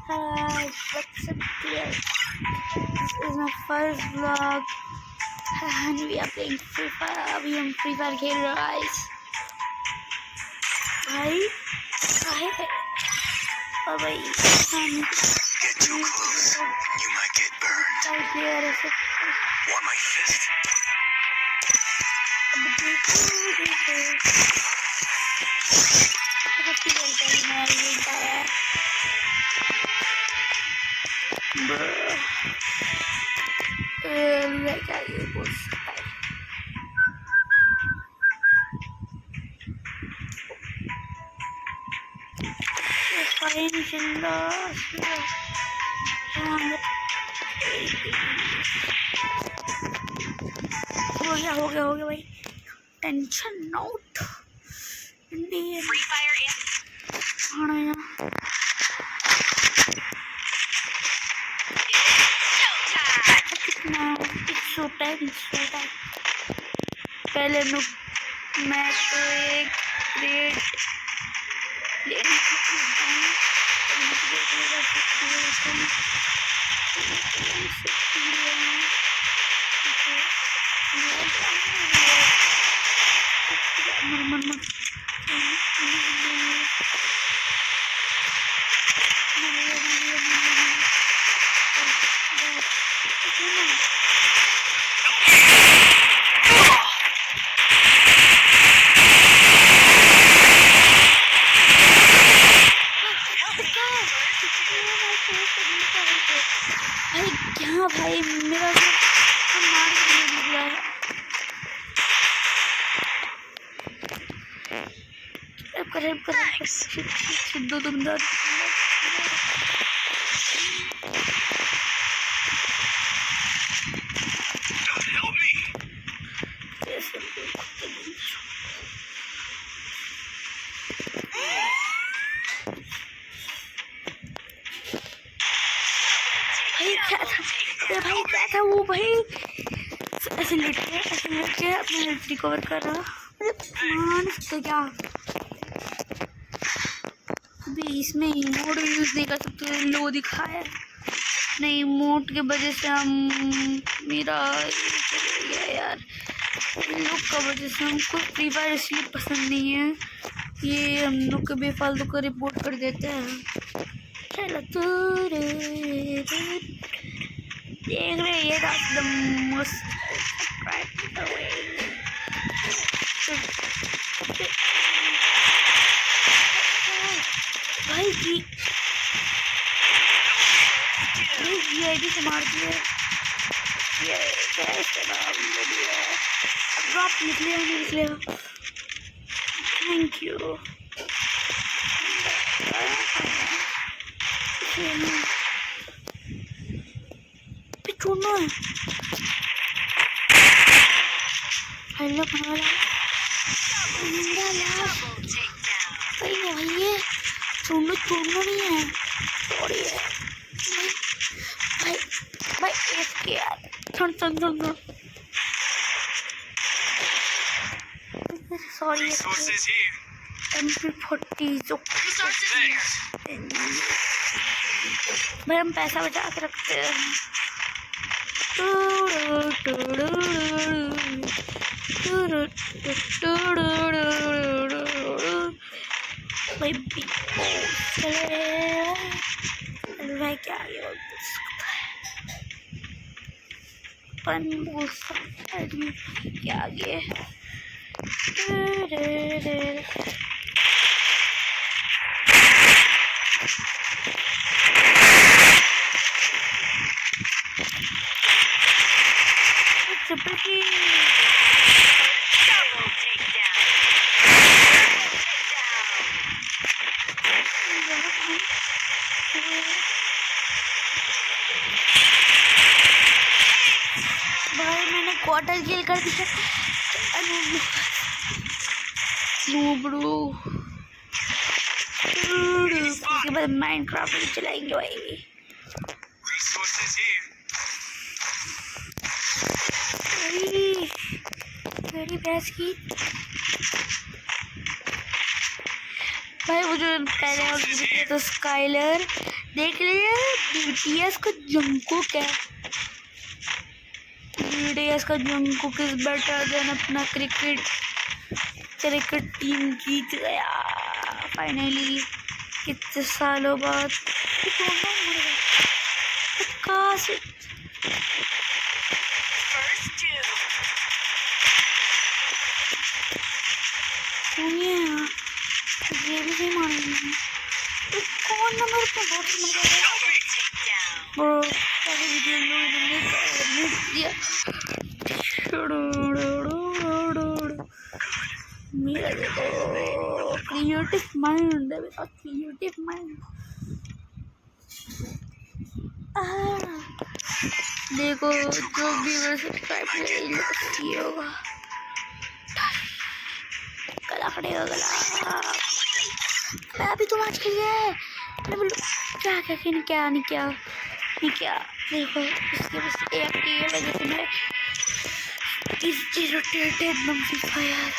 What's up guys? This is my first vlog and we are playing Free Fire. अभी हम Free Fire खेल रहे हैं guys. भाई और भाई Get too close, you might get burned. Want my fist? हो गया भाई tension not Free Fire is खाना यार कितना शो टाइम पहले मैं तो एक ग्रेड लेने भाई मेरा मार निकला है कर दो तुम दर्द भाई क्या था वो भाई ऐसे लेट के अपना हेल्थ रिकवर कर रहा मान सकते क्या अभी इसमें इमोट यूज़ नहीं कर सकते लो दिखा है नहीं इमोट के वजह से हम मेरा यार लोग का वजह से हमको फ्री फायर इसलिए पसंद नहीं है ये हम लोग को बेफालतू को रिपोर्ट कर देते हैं चलो देख रहे ये द मोस्ट भाई की आईडी से मार दिए ये कैसे ड्रॉप निकलेगा थैंक यू छोड़ना है हेलो भैया छोड़ना नहीं है सॉरी है भाई इसके यार छोड़ सॉरी MP40 जो भाई हम पैसा बचा के रखते हैं भाई भाई क्या बोल सकता है क्या आगे भाई मैंने क्वार्टर किल कर दिया उसके बाद माइनक्राफ्ट चलाएंगे भाई मेरी भैंस की भाई वो जो पहले और दिखा था स्काइलर, देख लीजिए बीटीएस का जंगकुक है। बीटीएस का जंगकुक इज बेटर देन अपना क्रिकेट टीम जीत गया फाइनली कितने सालों बाद। कहाँ से First two. ये भी नहीं मानेंगे। कौन नंबर पे बहुत Mega takedown. ब्रो पहले वीडियो में मैंने दिया मेरा देखो क्रिएटिव माइंड है मेरा क्रिएटिव माइंड। देखो जो भी मेरे सब्सक्राइब किया होगा गला फटेगा गला। अभी तुम आज खेलिए क्या क्या नहीं क्या देखो इसके बस एक टीयर है जैसे मैं इस चीज रोटेट एकदम सीखा यार।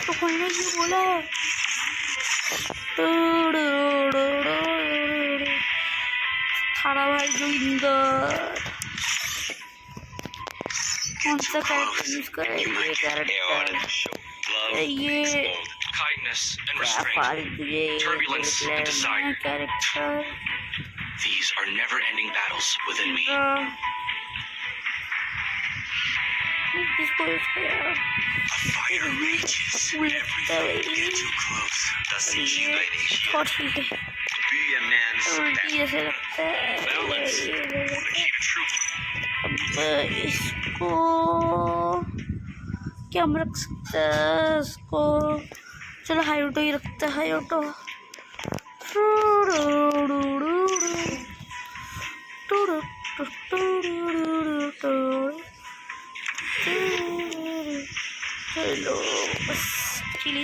तो खोलने की बोला है खाना भाई जोगिंदर कौन सा कैरेक्टर यूज करे ये कैरेक्टर ये kindness and क्या restraint. फालतू ये Turbulence and desire. Character These are never-ending battles within me. इसको यूज किया A fire rages every time you get too close. ये थोड़ी सी Be a man's उल्टी जैसे लगता है balance. ये Keep it true. अब इसको क्या हम रख सकते हैं इसको चलो हाई ऑटो ही रखते हैं हाई ऑटो। चलो बस चिली